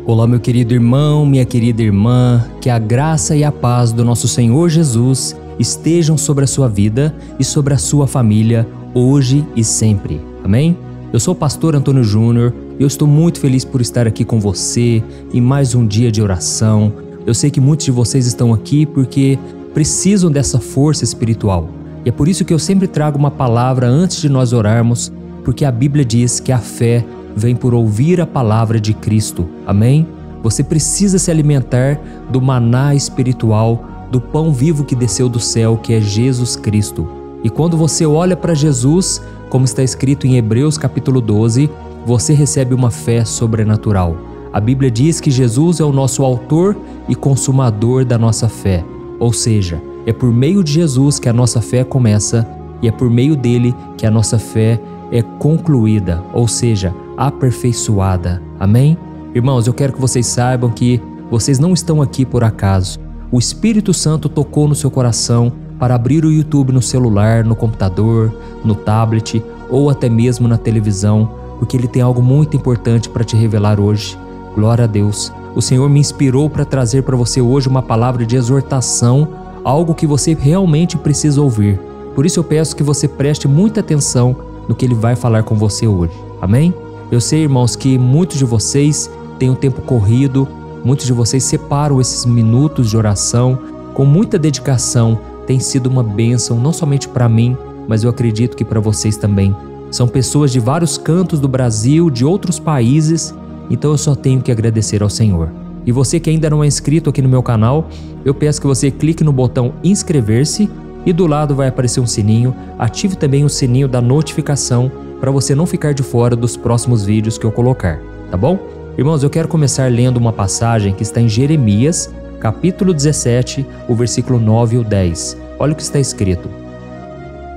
Olá, meu querido irmão, minha querida irmã, que a graça e a paz do nosso Senhor Jesus estejam sobre a sua vida e sobre a sua família, hoje e sempre. Amém? Eu sou o pastor Antônio Júnior e eu estou muito feliz por estar aqui com você em mais um dia de oração. Eu sei que muitos de vocês estão aqui porque precisam dessa força espiritual. E é por isso que eu sempre trago uma palavra antes de nós orarmos, porque a Bíblia diz que a fé vem por ouvir a palavra de Cristo. Amém? Você precisa se alimentar do maná espiritual, do pão vivo que desceu do céu, que é Jesus Cristo. E quando você olha para Jesus, como está escrito em Hebreus capítulo 12, você recebe uma fé sobrenatural. A Bíblia diz que Jesus é o nosso autor e consumador da nossa fé. Ou seja, é por meio de Jesus que a nossa fé começa e é por meio dele que a nossa fé é concluída, ou seja, aperfeiçoada. Amém? Irmãos, eu quero que vocês saibam que vocês não estão aqui por acaso. O Espírito Santo tocou no seu coração para abrir o YouTube no celular, no computador, no tablet ou até mesmo na televisão, porque Ele tem algo muito importante para te revelar hoje. Glória a Deus. O Senhor me inspirou para trazer para você hoje uma palavra de exortação, algo que você realmente precisa ouvir. Por isso eu peço que você preste muita atenção no que Ele vai falar com você hoje. Amém? Eu sei, irmãos, que muitos de vocês têm um tempo corrido, muitos de vocês separam esses minutos de oração com muita dedicação. Tem sido uma bênção, não somente para mim, mas eu acredito que para vocês também. São pessoas de vários cantos do Brasil, de outros países, então eu só tenho que agradecer ao Senhor. E você que ainda não é inscrito aqui no meu canal, eu peço que você clique no botão inscrever-se e do lado vai aparecer um sininho. Ative também o sininho da notificação para você não ficar de fora dos próximos vídeos que eu colocar, tá bom? Irmãos, eu quero começar lendo uma passagem que está em Jeremias, capítulo 17, o versículo 9 e o 10. Olha o que está escrito.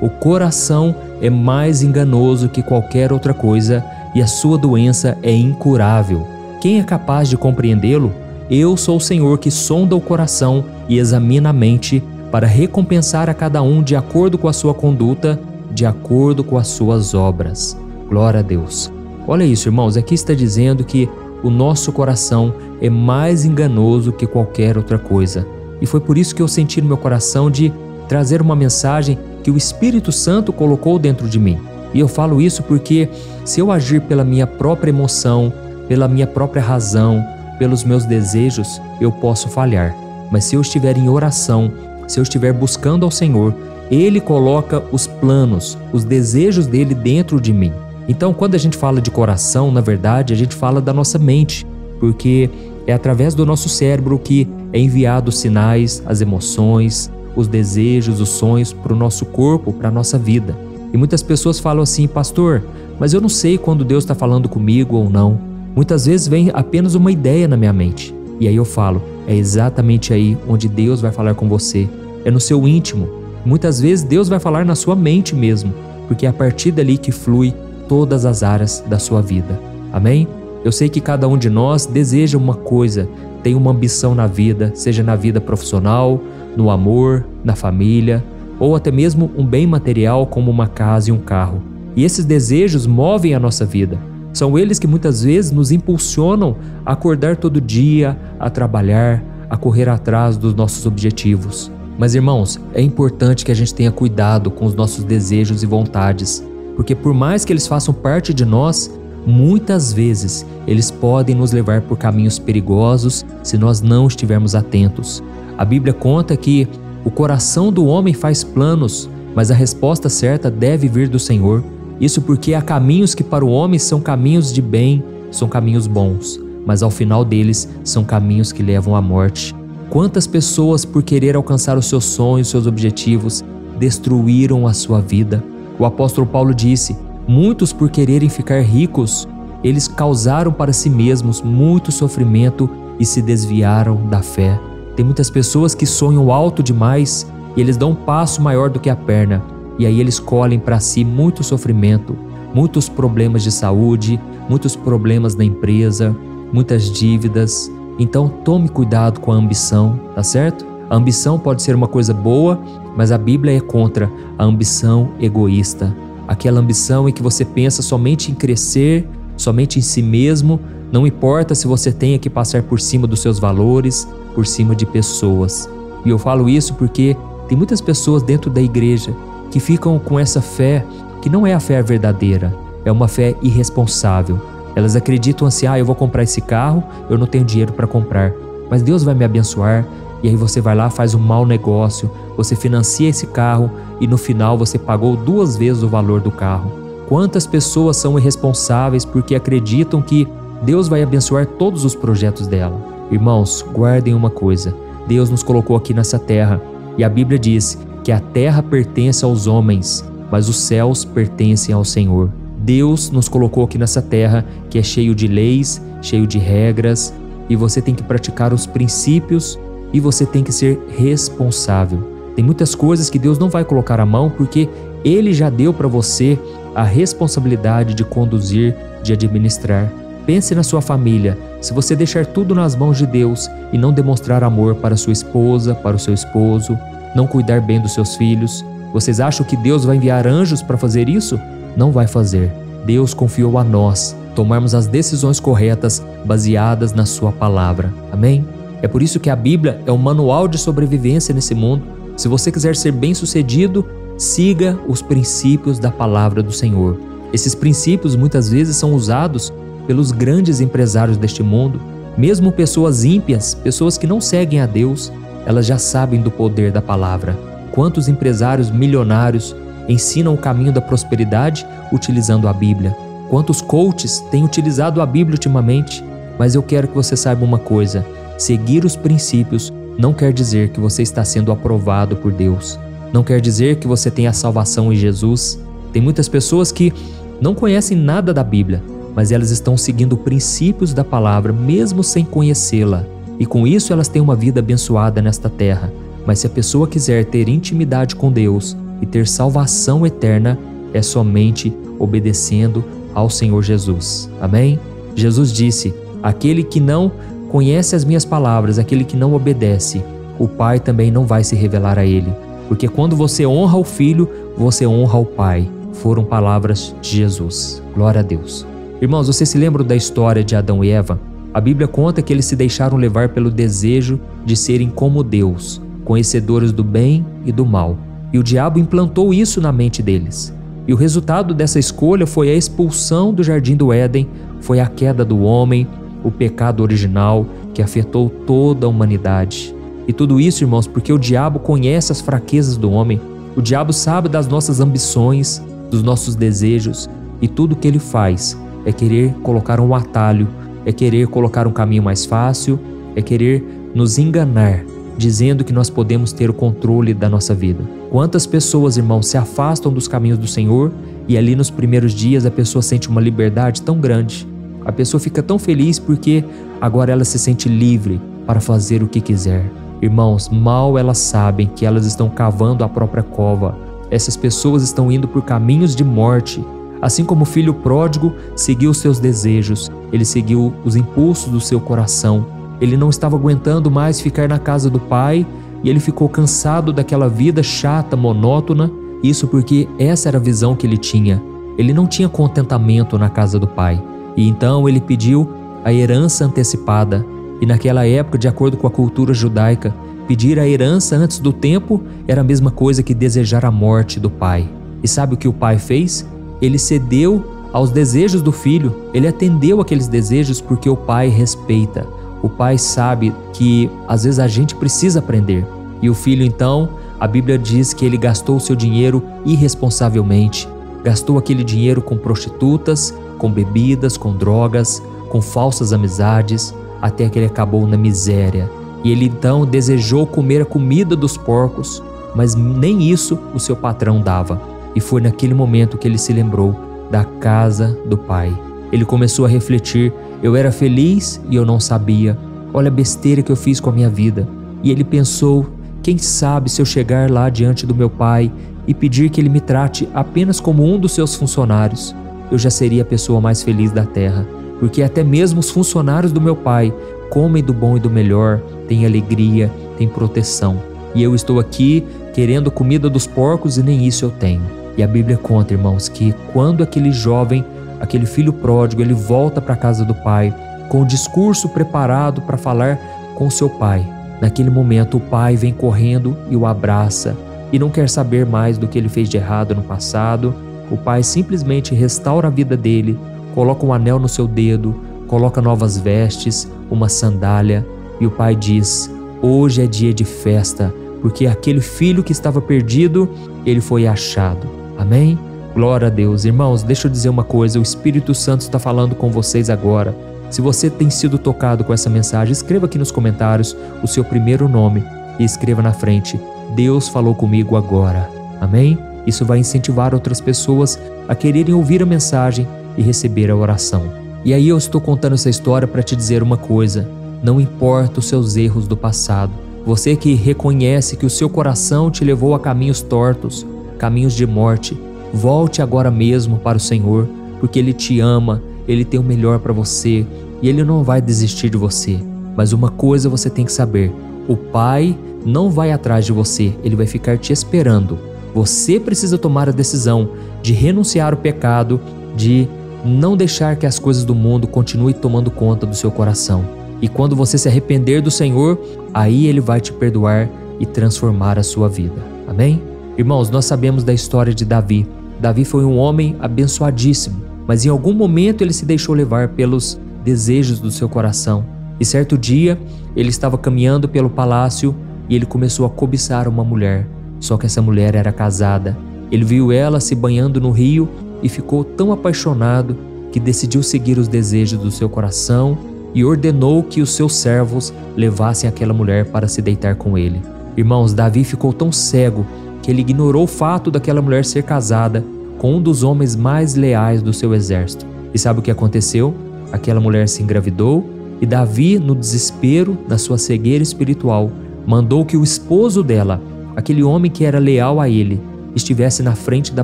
O coração é mais enganoso que qualquer outra coisa e a sua doença é incurável. Quem é capaz de compreendê-lo? Eu sou o Senhor que sonda o coração e examina a mente para recompensar a cada um de acordo com a sua conduta, de acordo com as suas obras. Glória a Deus. Olha isso, irmãos, aqui está dizendo que o nosso coração é mais enganoso que qualquer outra coisa. E foi por isso que eu senti no meu coração de trazer uma mensagem que o Espírito Santo colocou dentro de mim. E eu falo isso porque se eu agir pela minha própria emoção, pela minha própria razão, pelos meus desejos, eu posso falhar. Mas se eu estiver em oração, se eu estiver buscando ao Senhor, Ele coloca os planos, os desejos dele dentro de mim. Então, quando a gente fala de coração, na verdade, a gente fala da nossa mente, porque é através do nosso cérebro que é enviado os sinais, as emoções, os desejos, os sonhos para o nosso corpo, para a nossa vida. E muitas pessoas falam assim, pastor, mas eu não sei quando Deus está falando comigo ou não. Muitas vezes vem apenas uma ideia na minha mente. E aí eu falo, é exatamente aí onde Deus vai falar com você. É no seu íntimo. Muitas vezes Deus vai falar na sua mente mesmo, porque é a partir dali que flui todas as áreas da sua vida. Amém? Eu sei que cada um de nós deseja uma coisa, tem uma ambição na vida, seja na vida profissional, no amor, na família, ou até mesmo um bem material como uma casa e um carro. E esses desejos movem a nossa vida. São eles que muitas vezes nos impulsionam a acordar todo dia, a trabalhar, a correr atrás dos nossos objetivos. Mas, irmãos, é importante que a gente tenha cuidado com os nossos desejos e vontades, porque por mais que eles façam parte de nós, muitas vezes eles podem nos levar por caminhos perigosos se nós não estivermos atentos. A Bíblia conta que o coração do homem faz planos, mas a resposta certa deve vir do Senhor. Isso porque há caminhos que para o homem são caminhos de bem, são caminhos bons, mas ao final deles são caminhos que levam à morte. Quantas pessoas, por querer alcançar os seus sonhos, seus objetivos, destruíram a sua vida? O apóstolo Paulo disse, muitos por quererem ficar ricos, eles causaram para si mesmos muito sofrimento e se desviaram da fé. Tem muitas pessoas que sonham alto demais e eles dão um passo maior do que a perna. E aí eles colhem para si muito sofrimento, muitos problemas de saúde, muitos problemas na empresa, muitas dívidas. Então tome cuidado com a ambição, tá certo? A ambição pode ser uma coisa boa, mas a Bíblia é contra a ambição egoísta. Aquela ambição em que você pensa somente em crescer, somente em si mesmo, Não importa se você tenha que passar por cima dos seus valores, por cima de pessoas. E eu falo isso porque tem muitas pessoas dentro da igreja que ficam com essa fé que não é a fé verdadeira, é uma fé irresponsável. Elas acreditam assim, eu vou comprar esse carro, eu não tenho dinheiro para comprar, mas Deus vai me abençoar. E aí você vai lá, faz um mau negócio, você financia esse carro e no final você pagou 2 vezes o valor do carro. Quantas pessoas são irresponsáveis porque acreditam que Deus vai abençoar todos os projetos dela? Irmãos, guardem uma coisa, Deus nos colocou aqui nessa terra e a Bíblia diz que a terra pertence aos homens, mas os céus pertencem ao Senhor. Deus nos colocou aqui nessa terra que é cheio de leis, cheio de regras, e você tem que praticar os princípios e você tem que ser responsável. Tem muitas coisas que Deus não vai colocar a mão porque Ele já deu para você a responsabilidade de conduzir, de administrar. Pense na sua família. Se você deixar tudo nas mãos de Deus e não demonstrar amor para sua esposa, para o seu esposo, não cuidar bem dos seus filhos, vocês acham que Deus vai enviar anjos para fazer isso? Não vai fazer. Deus confiou a nós tomarmos as decisões corretas baseadas na sua palavra. Amém? É por isso que a Bíblia é um manual de sobrevivência nesse mundo. Se você quiser ser bem-sucedido, siga os princípios da palavra do Senhor. Esses princípios muitas vezes são usados pelos grandes empresários deste mundo. Mesmo pessoas ímpias, pessoas que não seguem a Deus, elas já sabem do poder da palavra. Quantos empresários milionários ensinam o caminho da prosperidade utilizando a Bíblia? Quantos coaches têm utilizado a Bíblia ultimamente? Mas eu quero que você saiba uma coisa: seguir os princípios não quer dizer que você está sendo aprovado por Deus. Não quer dizer que você tem a salvação em Jesus. Tem muitas pessoas que não conhecem nada da Bíblia, mas elas estão seguindo princípios da palavra mesmo sem conhecê-la. E com isso elas têm uma vida abençoada nesta terra. Mas se a pessoa quiser ter intimidade com Deus e ter salvação eterna, é somente obedecendo ao Senhor Jesus. Amém? Jesus disse: aquele que não conhece as minhas palavras, aquele que não obedece, o Pai também não vai se revelar a ele. Porque quando você honra o Filho, você honra o Pai. Foram palavras de Jesus. Glória a Deus. Irmãos, vocês se lembram da história de Adão e Eva? A Bíblia conta que eles se deixaram levar pelo desejo de serem como Deus, conhecedores do bem e do mal. E o diabo implantou isso na mente deles. E o resultado dessa escolha foi a expulsão do jardim do Éden, foi a queda do homem, o pecado original que afetou toda a humanidade. E tudo isso, irmãos, porque o diabo conhece as fraquezas do homem. O diabo sabe das nossas ambições, dos nossos desejos, e tudo que ele faz é querer colocar um atalho, é querer colocar um caminho mais fácil, é querer nos enganar, dizendo que nós podemos ter o controle da nossa vida. Quantas pessoas, irmãos, se afastam dos caminhos do Senhor e ali nos primeiros dias a pessoa sente uma liberdade tão grande. A pessoa fica tão feliz porque agora ela se sente livre para fazer o que quiser. Irmãos, mal elas sabem que elas estão cavando a própria cova. Essas pessoas estão indo por caminhos de morte. Assim como o filho pródigo seguiu seus desejos, ele seguiu os impulsos do seu coração. Ele não estava aguentando mais ficar na casa do pai e ele ficou cansado daquela vida chata, monótona. Isso porque essa era a visão que ele tinha. Ele não tinha contentamento na casa do pai. E então ele pediu a herança antecipada. E naquela época, de acordo com a cultura judaica, pedir a herança antes do tempo era a mesma coisa que desejar a morte do pai. E sabe o que o pai fez? Ele cedeu aos desejos do filho. Ele atendeu aqueles desejos porque o pai respeita. O pai sabe que às vezes a gente precisa aprender. E o filho então, a Bíblia diz que ele gastou o seu dinheiro irresponsavelmente. Gastou aquele dinheiro com prostitutas, com bebidas, com drogas, com falsas amizades, até que ele acabou na miséria. E ele então desejou comer a comida dos porcos, mas nem isso o seu patrão dava. E foi naquele momento que ele se lembrou da casa do pai. Ele começou a refletir: eu era feliz e eu não sabia. Olha a besteira que eu fiz com a minha vida. E ele pensou: quem sabe se eu chegar lá diante do meu pai e pedir que ele me trate apenas como um dos seus funcionários, eu já seria a pessoa mais feliz da terra. Porque até mesmo os funcionários do meu pai comem do bom e do melhor, têm alegria, têm proteção. E eu estou aqui querendo comida dos porcos e nem isso eu tenho. E a Bíblia conta, irmãos, que quando aquele jovem, aquele filho pródigo, ele volta para a casa do pai, com o discurso preparado para falar com seu pai. Naquele momento, o pai vem correndo e o abraça e não quer saber mais do que ele fez de errado no passado. O pai simplesmente restaura a vida dele, coloca um anel no seu dedo, coloca novas vestes, uma sandália, e o pai diz: hoje é dia de festa, porque aquele filho que estava perdido, ele foi achado. Amém? Glória a Deus. Irmãos, deixa eu dizer uma coisa, o Espírito Santo está falando com vocês agora. Se você tem sido tocado com essa mensagem, escreva aqui nos comentários o seu primeiro nome e escreva na frente: Deus falou comigo agora. Amém? Isso vai incentivar outras pessoas a quererem ouvir a mensagem e receber a oração. E aí eu estou contando essa história para te dizer uma coisa: não importa os seus erros do passado, você que reconhece que o seu coração te levou a caminhos tortos, caminhos de morte, volte agora mesmo para o Senhor, porque Ele te ama, Ele tem o melhor para você e Ele não vai desistir de você. Mas uma coisa você tem que saber: o Pai não vai atrás de você, Ele vai ficar te esperando. Você precisa tomar a decisão de renunciar ao pecado, de não deixar que as coisas do mundo continuem tomando conta do seu coração. E quando você se arrepender do Senhor, aí Ele vai te perdoar e transformar a sua vida. Amém? Irmãos, nós sabemos da história de Davi. Davi foi um homem abençoadíssimo, mas em algum momento ele se deixou levar pelos desejos do seu coração. E certo dia, ele estava caminhando pelo palácio e ele começou a cobiçar uma mulher. Só que essa mulher era casada. Ele viu ela se banhando no rio e ficou tão apaixonado que decidiu seguir os desejos do seu coração e ordenou que os seus servos levassem aquela mulher para se deitar com ele. Irmãos, Davi ficou tão cego que ele ignorou o fato daquela mulher ser casada com um dos homens mais leais do seu exército. E sabe o que aconteceu? Aquela mulher se engravidou e Davi, no desespero, na sua cegueira espiritual, mandou que o esposo dela, aquele homem que era leal a ele, estivesse na frente da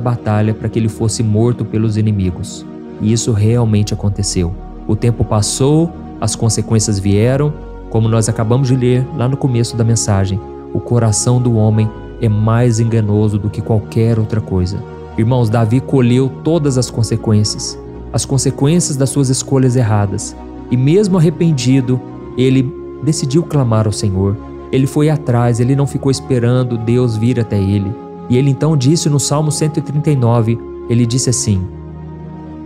batalha para que ele fosse morto pelos inimigos. E isso realmente aconteceu. O tempo passou, as consequências vieram, como nós acabamos de ler lá no começo da mensagem. O coração do homem é mais enganoso do que qualquer outra coisa. Irmãos, Davi colheu todas as consequências das suas escolhas erradas. E mesmo arrependido, ele decidiu clamar ao Senhor. Ele foi atrás, ele não ficou esperando Deus vir até ele. E ele então disse no Salmo 139, ele disse assim: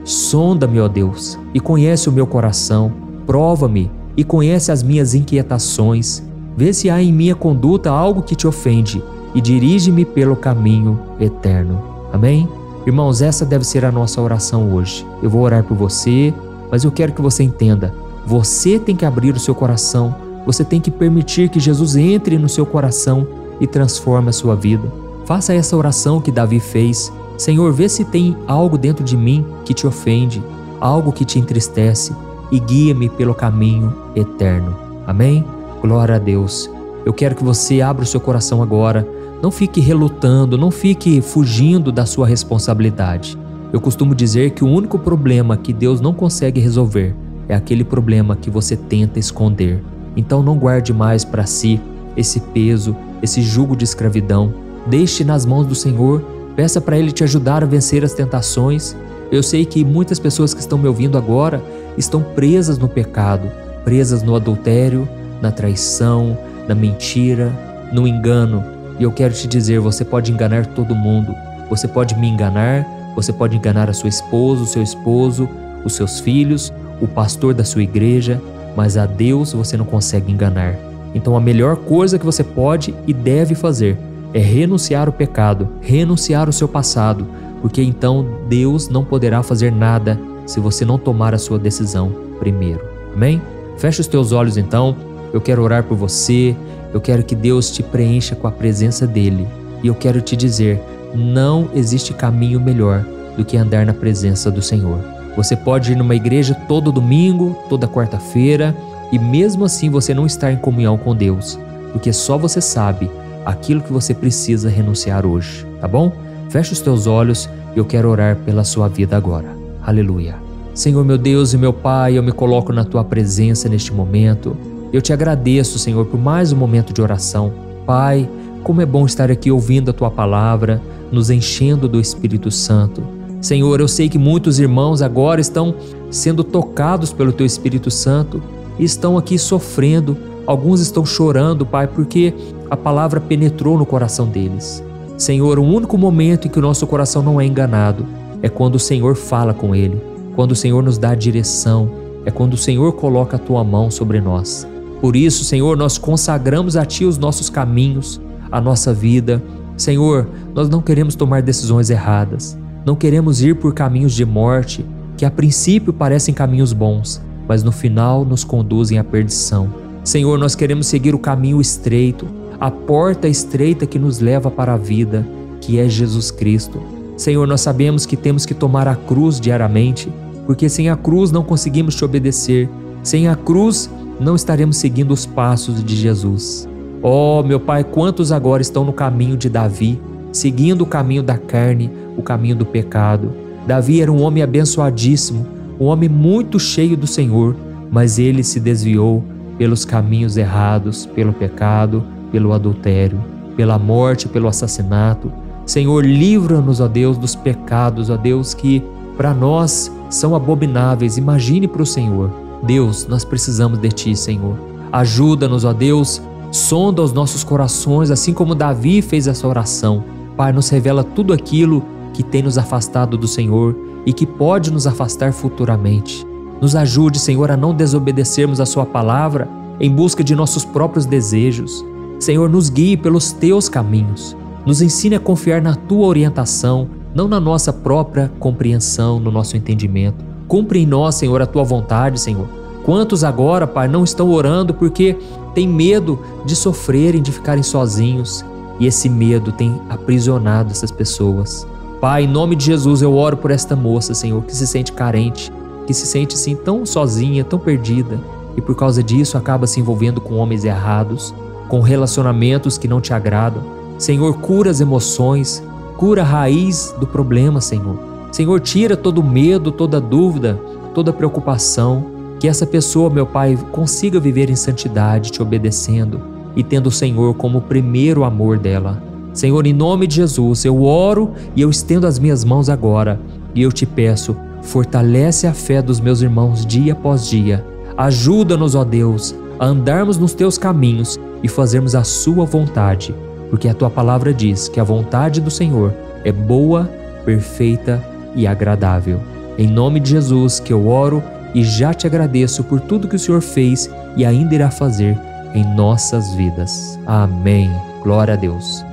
sonda-me, ó Deus, e conhece o meu coração, prova-me e conhece as minhas inquietações. Vê se há em minha conduta algo que te ofende e dirige-me pelo caminho eterno. Amém? Irmãos, essa deve ser a nossa oração hoje. Eu vou orar por você, mas eu quero que você entenda. Você tem que abrir o seu coração, você tem que permitir que Jesus entre no seu coração e transforme a sua vida. Faça essa oração que Davi fez. Senhor, vê se tem algo dentro de mim que te ofende, algo que te entristece, e guia-me pelo caminho eterno. Amém? Glória a Deus. Eu quero que você abra o seu coração agora. Não fique relutando, não fique fugindo da sua responsabilidade. Eu costumo dizer que o único problema que Deus não consegue resolver é aquele problema que você tenta esconder. Então não guarde mais para si esse peso, esse jugo de escravidão. Deixe nas mãos do Senhor, peça para Ele te ajudar a vencer as tentações. Eu sei que muitas pessoas que estão me ouvindo agora estão presas no pecado, presas no adultério, na traição, na mentira, no engano. E eu quero te dizer, você pode enganar todo mundo. Você pode me enganar, você pode enganar a sua esposa, o seu esposo, os seus filhos, o pastor da sua igreja, mas a Deus você não consegue enganar. Então a melhor coisa que você pode e deve fazer é renunciar ao pecado, renunciar ao seu passado, porque então Deus não poderá fazer nada se você não tomar a sua decisão primeiro. Amém? Feche os teus olhos então, eu quero orar por você, eu quero que Deus te preencha com a presença dEle. E eu quero te dizer, não existe caminho melhor do que andar na presença do Senhor. Você pode ir numa igreja todo domingo, toda quarta-feira, e mesmo assim você não estar em comunhão com Deus, porque só você sabe aquilo que você precisa renunciar hoje, tá bom? Feche os teus olhos e eu quero orar pela sua vida agora. Aleluia. Senhor meu Deus e meu Pai, eu me coloco na Tua presença neste momento. Eu te agradeço, Senhor, por mais um momento de oração. Pai, como é bom estar aqui ouvindo a Tua palavra, nos enchendo do Espírito Santo. Senhor, eu sei que muitos irmãos agora estão sendo tocados pelo Teu Espírito Santo e estão aqui sofrendo. Alguns estão chorando, Pai, porque a palavra penetrou no coração deles. Senhor, o único momento em que o nosso coração não é enganado é quando o Senhor fala com ele, quando o Senhor nos dá a direção, é quando o Senhor coloca a Tua mão sobre nós. Por isso, Senhor, nós consagramos a Ti os nossos caminhos, a nossa vida. Senhor, nós não queremos tomar decisões erradas, não queremos ir por caminhos de morte, que a princípio parecem caminhos bons, mas no final nos conduzem à perdição. Senhor, nós queremos seguir o caminho estreito, a porta estreita que nos leva para a vida, que é Jesus Cristo. Senhor, nós sabemos que temos que tomar a cruz diariamente, porque sem a cruz não conseguimos Te obedecer, sem a cruz não estaremos seguindo os passos de Jesus. Oh, meu Pai, quantos agora estão no caminho de Davi, seguindo o caminho da carne, o caminho do pecado. Davi era um homem abençoadíssimo, um homem muito cheio do Senhor, mas ele se desviou pelos caminhos errados, pelo pecado, pelo adultério, pela morte, pelo assassinato. Senhor, livra-nos, ó Deus, dos pecados, ó Deus, que para nós são abomináveis. Imagine para o Senhor. Deus, nós precisamos de Ti, Senhor. Ajuda-nos, ó Deus, sonda os nossos corações, assim como Davi fez essa oração. Pai, nos revela tudo aquilo que tem nos afastado do Senhor e que pode nos afastar futuramente. Nos ajude, Senhor, a não desobedecermos a Sua palavra em busca de nossos próprios desejos. Senhor, nos guie pelos Teus caminhos. Nos ensine a confiar na Tua orientação, não na nossa própria compreensão, no nosso entendimento. Cumpre em nós, Senhor, a Tua vontade, Senhor. Quantos agora, Pai, não estão orando porque têm medo de sofrerem, de ficarem sozinhos, e esse medo tem aprisionado essas pessoas. Pai, em nome de Jesus, eu oro por esta moça, Senhor, que se sente carente, que se sente assim tão sozinha, tão perdida, e por causa disso acaba se envolvendo com homens errados, com relacionamentos que não Te agradam. Senhor, cura as emoções, cura a raiz do problema, Senhor. Senhor, tira todo o medo, toda dúvida, toda preocupação, que essa pessoa, meu Pai, consiga viver em santidade, Te obedecendo e tendo o Senhor como o primeiro amor dela. Senhor, em nome de Jesus, eu oro e eu estendo as minhas mãos agora e eu Te peço, fortalece a fé dos meus irmãos dia após dia. Ajuda-nos, ó Deus, a andarmos nos Teus caminhos e fazermos a Sua vontade, porque a Tua palavra diz que a vontade do Senhor é boa, perfeita e agradável. Em nome de Jesus que eu oro e já Te agradeço por tudo que o Senhor fez e ainda irá fazer em nossas vidas. Amém. Glória a Deus.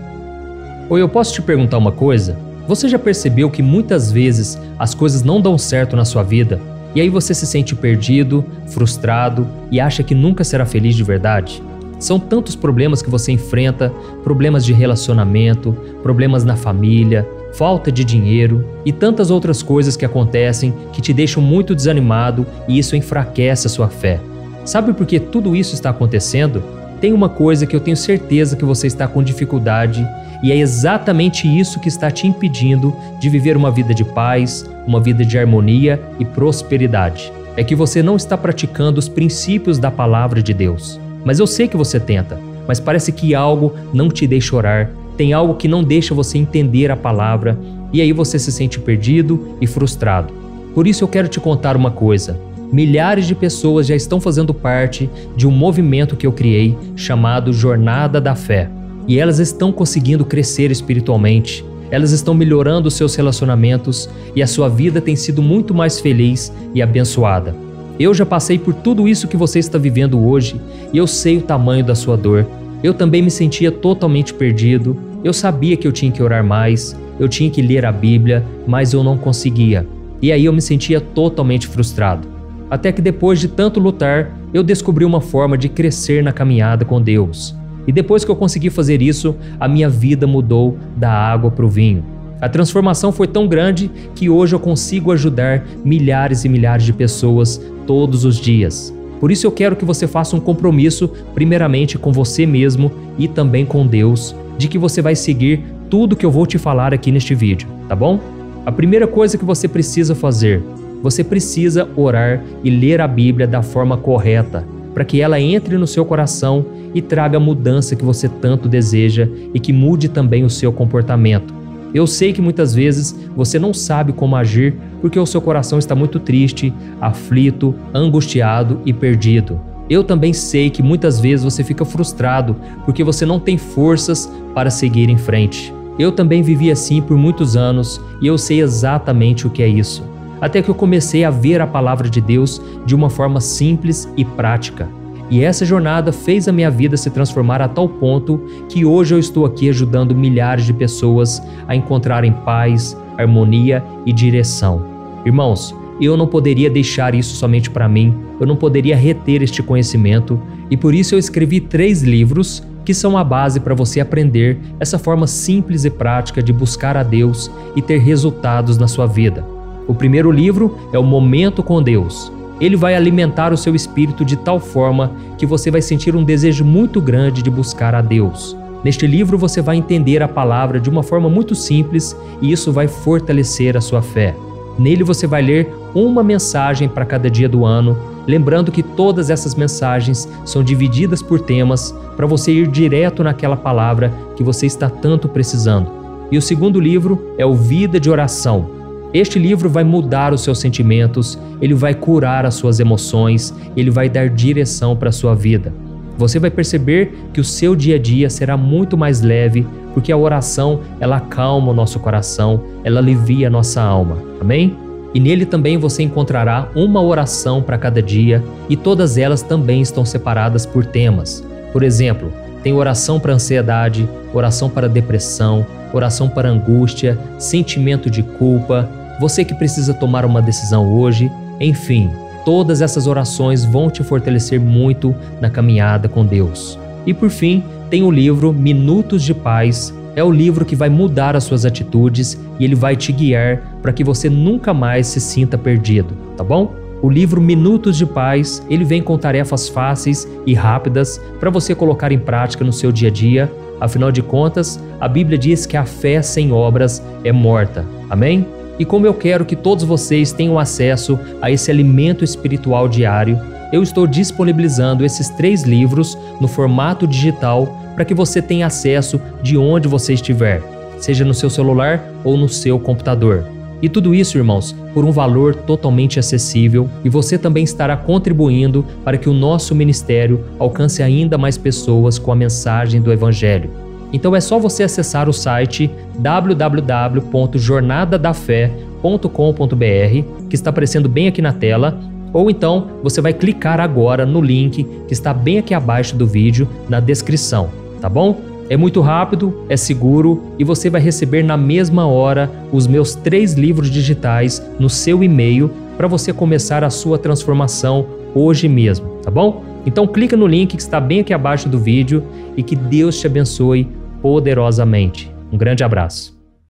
Oi, eu posso te perguntar uma coisa? Você já percebeu que muitas vezes as coisas não dão certo na sua vida e aí você se sente perdido, frustrado e acha que nunca será feliz de verdade? São tantos problemas que você enfrenta, problemas de relacionamento, problemas na família, falta de dinheiro e tantas outras coisas que acontecem que te deixam muito desanimado e isso enfraquece a sua fé. Sabe por que tudo isso está acontecendo? Tem uma coisa que eu tenho certeza que você está com dificuldade e é exatamente isso que está te impedindo de viver uma vida de paz, uma vida de harmonia e prosperidade. É que você não está praticando os princípios da palavra de Deus. Mas eu sei que você tenta, mas parece que algo não te deixa orar, tem algo que não deixa você entender a palavra e aí você se sente perdido e frustrado. Por isso eu quero te contar uma coisa. Milhares de pessoas já estão fazendo parte de um movimento que eu criei chamado Jornada da Fé. E elas estão conseguindo crescer espiritualmente, elas estão melhorando os seus relacionamentos e a sua vida tem sido muito mais feliz e abençoada. Eu já passei por tudo isso que você está vivendo hoje e eu sei o tamanho da sua dor. Eu também me sentia totalmente perdido, eu sabia que eu tinha que orar mais, eu tinha que ler a Bíblia, mas eu não conseguia. E aí eu me sentia totalmente frustrado. Até que depois de tanto lutar, eu descobri uma forma de crescer na caminhada com Deus. E depois que eu consegui fazer isso, a minha vida mudou da água para o vinho. A transformação foi tão grande que hoje eu consigo ajudar milhares e milhares de pessoas todos os dias. Por isso eu quero que você faça um compromisso, primeiramente com você mesmo e também com Deus, de que você vai seguir tudo que eu vou te falar aqui neste vídeo, tá bom? A primeira coisa que você precisa fazer, você precisa orar e ler a Bíblia da forma correta, para que ela entre no seu coração e traga a mudança que você tanto deseja e que mude também o seu comportamento. Eu sei que muitas vezes você não sabe como agir porque o seu coração está muito triste, aflito, angustiado e perdido. Eu também sei que muitas vezes você fica frustrado porque você não tem forças para seguir em frente. Eu também vivi assim por muitos anos e eu sei exatamente o que é isso. Até que eu comecei a ver a palavra de Deus de uma forma simples e prática. E essa jornada fez a minha vida se transformar a tal ponto que hoje eu estou aqui ajudando milhares de pessoas a encontrarem paz, harmonia e direção. Irmãos, eu não poderia deixar isso somente para mim, eu não poderia reter este conhecimento e por isso eu escrevi 3 livros que são a base para você aprender essa forma simples e prática de buscar a Deus e ter resultados na sua vida. O primeiro livro é o Momento com Deus. Ele vai alimentar o seu espírito de tal forma que você vai sentir um desejo muito grande de buscar a Deus. Neste livro você vai entender a palavra de uma forma muito simples e isso vai fortalecer a sua fé. Nele você vai ler uma mensagem para cada dia do ano, lembrando que todas essas mensagens são divididas por temas para você ir direto naquela palavra que você está tanto precisando. E o segundo livro é o Vida de Oração. Este livro vai mudar os seus sentimentos, ele vai curar as suas emoções, ele vai dar direção para a sua vida. Você vai perceber que o seu dia a dia será muito mais leve, porque a oração, ela acalma o nosso coração, ela alivia a nossa alma. Amém? E nele também você encontrará uma oração para cada dia e todas elas também estão separadas por temas. Por exemplo, tem oração para ansiedade, oração para depressão, oração para angústia, sentimento de culpa, você que precisa tomar uma decisão hoje, enfim, todas essas orações vão te fortalecer muito na caminhada com Deus. E por fim, tem o livro Minutos de Paz. É o livro que vai mudar as suas atitudes e ele vai te guiar para que você nunca mais se sinta perdido, tá bom? O livro Minutos de Paz, ele vem com tarefas fáceis e rápidas para você colocar em prática no seu dia a dia. Afinal de contas, a Bíblia diz que a fé sem obras é morta. Amém? E como eu quero que todos vocês tenham acesso a esse alimento espiritual diário, eu estou disponibilizando esses 3 livros no formato digital para que você tenha acesso de onde você estiver, seja no seu celular ou no seu computador. E tudo isso, irmãos, por um valor totalmente acessível e você também estará contribuindo para que o nosso ministério alcance ainda mais pessoas com a mensagem do Evangelho. Então é só você acessar o site www.jornadadafé.com.br, que está aparecendo bem aqui na tela, ou então você vai clicar agora no link que está bem aqui abaixo do vídeo, na descrição, tá bom? É muito rápido, é seguro e você vai receber na mesma hora os meus 3 livros digitais no seu e-mail para você começar a sua transformação hoje mesmo, tá bom? Então clica no link que está bem aqui abaixo do vídeo e que Deus te abençoe poderosamente. Um grande abraço.